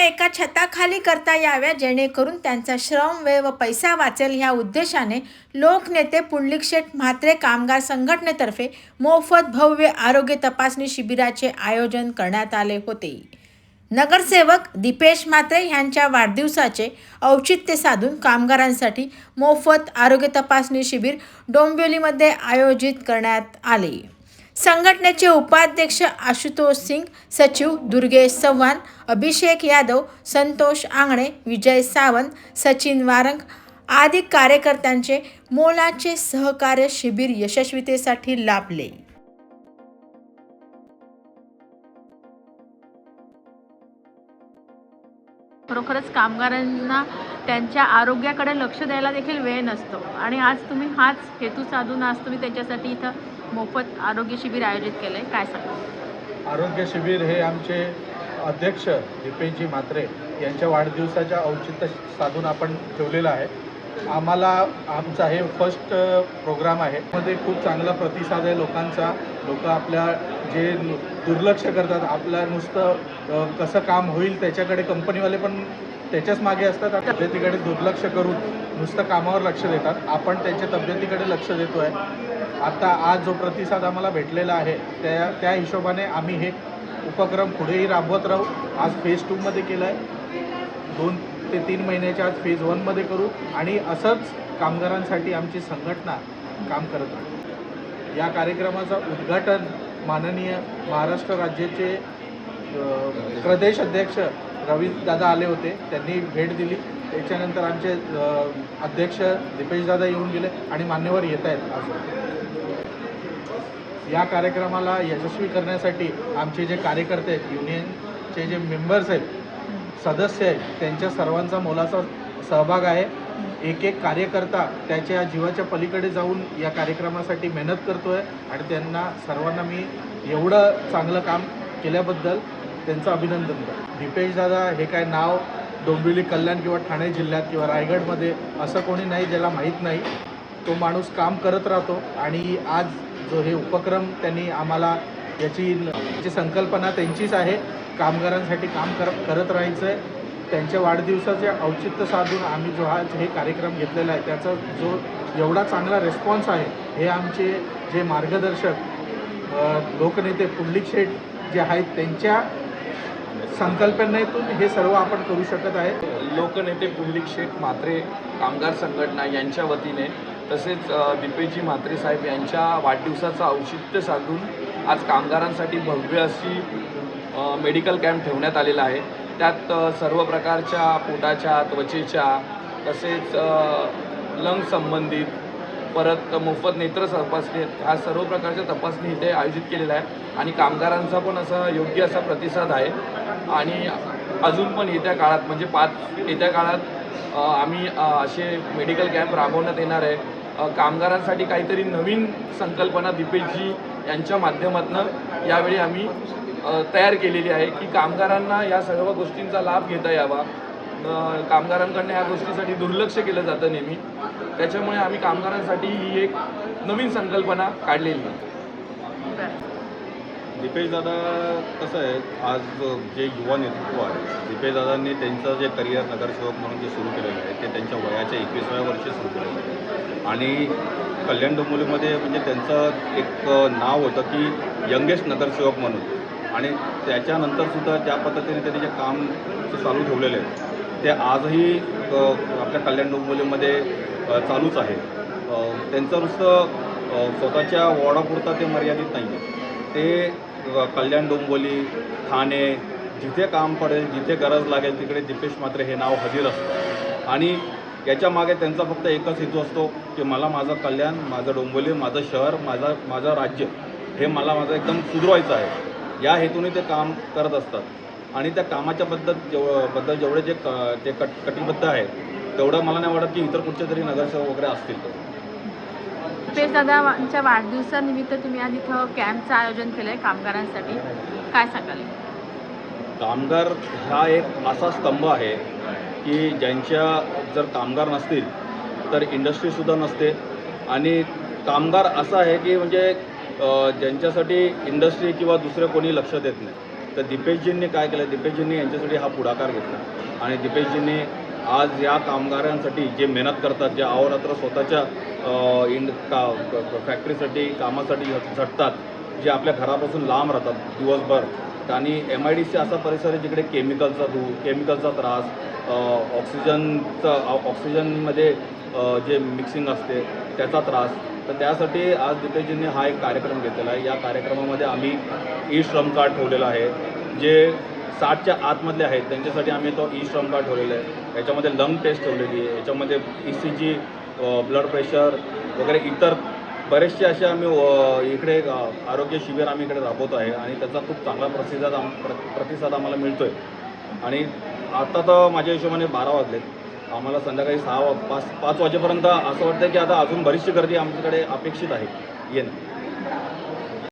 एका छताखाली करता याव्या, जेणेकरून त्यांचा श्रम, वेळ व पैसा वाचेल या उद्देशाने लोकनेते पुंडलिक शेठ म्हात्रे कामगार संघटनेतर्फे मोफत भव्य आरोग्य तपासणी शिबिराचे आयोजन करण्यात आले होते. नगरसेवक दीपेश म्हात्रे यांच्या वाढदिवसाचे औचित्य साधून कामगारांसाठी मोफत आरोग्य तपासणी शिबिर डोंबिवलीमध्ये आयोजित करण्यात आले. संघटनेचे उपाध्यक्ष आशुतोष सिंग, सचिव दुर्गेश चव्हाण, अभिषेक यादव, संतोष आंगणे, विजय सावंत, सचिन वारंग आदी कार्यकर्त्यांचे मोलाचे सहकार्य शिबिर यशस्वीतेसाठी लाभले. खरोखरच कामगारांना त्यांच्या आरोग्याकडे लक्ष द्यायला देखील वेळ नसतो आणि आज तुम्ही हाच हेतू साधून आज तुम्ही त्यांच्यासाठी इथं मोफत आरोग्य शिबिर आयोजित केलं आहे. काय सांगा? आरोग्य शिबिर हे आमचे अध्यक्ष दीपेशजी म्हात्रे यांच्या वाढदिवसाच्या औचित्य साधून आपण ठेवलेलं आहे. आमचा हे फर्स्ट प्रोग्राम आहे. मध्ये खूप चांगला प्रतिसाद आहे लोकांचा. लोक आपल्या जे दुर्लक्ष करतात, आपलं नुसतं कसं काम होईल त्याच्याकडे कंपनीवाले पण त्याच्याच मागे असतात. तब्येतीकडे दुर्लक्ष करून नुसतं कामावर लक्ष देतात. आपण त्यांच्या तब्येतीकडे लक्ष देतो आहे. आता आज जो प्रतिसाद आम्हाला भेटलेला आहे त्या हिशोबाने आम्ही हे उपक्रम पुढेही राबवत राहू. आज फेज 2 मध्ये केलं आहे. 2 ते 3 महिन्याच्या आज फेज 1 मध्ये करू आणि असंच कामगारांसाठी आमची संघटना काम करत राहू. या कार्यक्रमाचं उद्घाटन माननीय महाराष्ट्र राज्याचे प्रदेश अध्यक्ष रवीदादा आले होते. त्यांनी भेट दिली. त्याच्यानंतर आमचे अध्यक्ष दीपेशदादा येऊन गेले आणि मान्यवर येत आहेत. आज या कार्यक्रमाला यशस्वी करण्यासाठी आमचे जे कार्यकर्ते आहेत, युनियनचे जे मेंबर्स आहेत, सदस्य आहेत, त्यांच्या सर्वांचा मोलाचा सहभाग आहे. एक एक कार्यकर्ता त्याच्या जीवाच्या पलीकडे जाऊन या कार्यक्रमासाठी मेहनत करतो आहे आणि त्यांना सर्वांना मी एवढं चांगलं काम केल्याबद्दल त्यांचं अभिनंदन करतो. दीपेशदादा हे काय नाव डोंबिवली, कल्याण किंवा ठाणे जिल्ह्यात किंवा रायगडमध्ये असं कोणी नाही ज्याला माहीत नाही. तो माणूस काम करत राहतो आणि आज जो हे उपक्रम त्यांनी आम्हाला याची संकल्पना त्यांचीच आहे. कामगारांसाठी काम करत राहायचं आहे. त्यांच्या वाढदिवसाचे औचित्य साधून आम्ही जो आज हे कार्यक्रम घेतलेला आहे त्याचा जो एवढा चांगला रिस्पॉन्स आहे, हे आमचे जे मार्गदर्शक लोकनेते पुंडलिक शेठ जे आहेत त्यांच्या संकल्पनेतून हे सर्व आपण करू शकत आहे. लोकनेते पुंडलिक शेठ म्हात्रे कामगार संघटना यांच्या वतीने तसेच दीपेशजी म्हात्रे साहेब यांच्या वाढदिवसाचं औचित्य साधून आज कामगारांसाठी भव्य अशी मेडिकल कॅम्प ठेवण्यात आलेला आहे. त्यात सर्व प्रकारच्या पोटाच्या, त्वचेच्या तसेच लंग संबंधित, परत मोफत नेत्र तपासणी, ह्या सर्व प्रकारच्या तपासणी इथे आयोजित केलेल्या आहे आणि कामगारांचा पण असा योग्य असा प्रतिसाद आहे. आणि अजून पण येत्या काळात म्हणजे येत्या काळात आम्ही असे मेडिकल कॅम्प राबवण्यात येणार आहे. कामगारांसाठी काहीतरी नवीन संकल्पना दीपेशजी यांच्या माध्यमातून यावेळी आम्ही तयार केलेली आहे की कामगारांना या सर्व गोष्टींचा लाभ घेता यावा. कामगारांकडून ह्या गोष्टीसाठी दुर्लक्ष केलं जातं नेहमी. त्याच्यामुळे आम्ही कामगारांसाठी ही एक नवीन संकल्पना काढलेली आहे. दीपेशदादा कसं आहे, आज जे युवा नेतृत्व आहे, दीपेशदादांनी त्यांचं जे करिअर नगरसेवक म्हणून जे सुरू केलेलं आहे ते त्यांच्या वयाच्या 21व्या वर्षी सुरू केलेलं आहे. आणि कल्याण डोंबिवलीमध्ये म्हणजे त्यांचं एक नाव होतं की यंगेस्ट नगरसेवक म्हणून. आणि त्याच्यानंतरसुद्धा ज्या पद्धतीने त्यांनी जे काम चालू ठेवलेलं आहे ते आजही आपल्या कल्याण डोंबिवलीमध्ये चालूच आहे. त्यांचं नुसतं स्वतःच्या वॉर्डापुरता ते मर्यादित नाही आहे. ते कल्याण डोंबिवली, ठाणे, जिथे काम पडेल, जिथे गरज लागेल तिकडे दीपेश म्हात्रे हे नाव हजर असतं. आणि याच्या मागे त्यांचा फक्त एकच हेतू असतो की मला माझं कल्याण, माझं डोंबिवली, माझं शहर, माझं राज्य हे माझं एकदम सुधरवायचं आहे. या हेतूने ते काम करत असतात आणि त्या कामाच्या बद्दल जेवढे ते कटिबद्ध आहे तेवढं मला नाही वाटत की इतर कुठचे तरी नगरसेवक वगैरे असतील. दीपेशदादांच्या वाढदिवसानिमित्त तुम्ही आज इथं कॅम्पचं आयोजन केलं आहे कामगारांसाठी. काय सांगाल? कामगार हा एक असा स्तंभ आहे की ज्यांच्या जर कामगार नसतील तर इंडस्ट्रीसुद्धा नसते. आणि कामगार असा आहे की म्हणजे ज्यांच्यासाठी इंडस्ट्री किंवा दुसरे कोणी लक्ष देत नाही. तर दीपेशजींनी काय केलं, दीपेशजींनी यांच्यासाठी हा पुढाकार घेतला आणि दीपेशजींनी आज या कामगारांसाठी जे मेहनत करतात, जे अहोरात्र स्वतःच्या फॅक्टरीसाठी कामासाठी झटतात, जे आपल्या घरापासून लांब राहतात दिवसभर, आणि MIDC असा परिसर आहे जिकडे केमिकलचा त्रास, ऑक्सिजनमध्ये जे मिक्सिंग असते त्याचा त्रास, तर त्यासाठी आज दीपेशजींनी हा एक कार्यक्रम घेतलेला आहे. या कार्यक्रमामध्ये आम्ही श्रम कार्ड ठेवलेलं आहे. जे 60च्या आतमधले आहेत त्यांच्यासाठी आम्ही तो श्रम कार्ड ठेवलेलं आहे. याच्यामध्ये लंग टेस्ट ठेवलेली आहे, याच्यामध्ये ECG, ब्लड प्रेशर वगैरे इतर बरेचसे असे आम्ही इकडे आरोग्य शिबिर आम्ही इकडे राबवतो आहे आणि त्याचा खूप चांगला प्रतिसाद आम्हाला मिळतो आहे. आणि आता तर माझ्या हिशोबाने 12 वाजलेत, आम्हाला संध्याकाळी 5 वाजेपर्यंत असं वाटतं की आता अजून बरीचशी गर्दी आमच्याकडे अपेक्षित आहे येणं.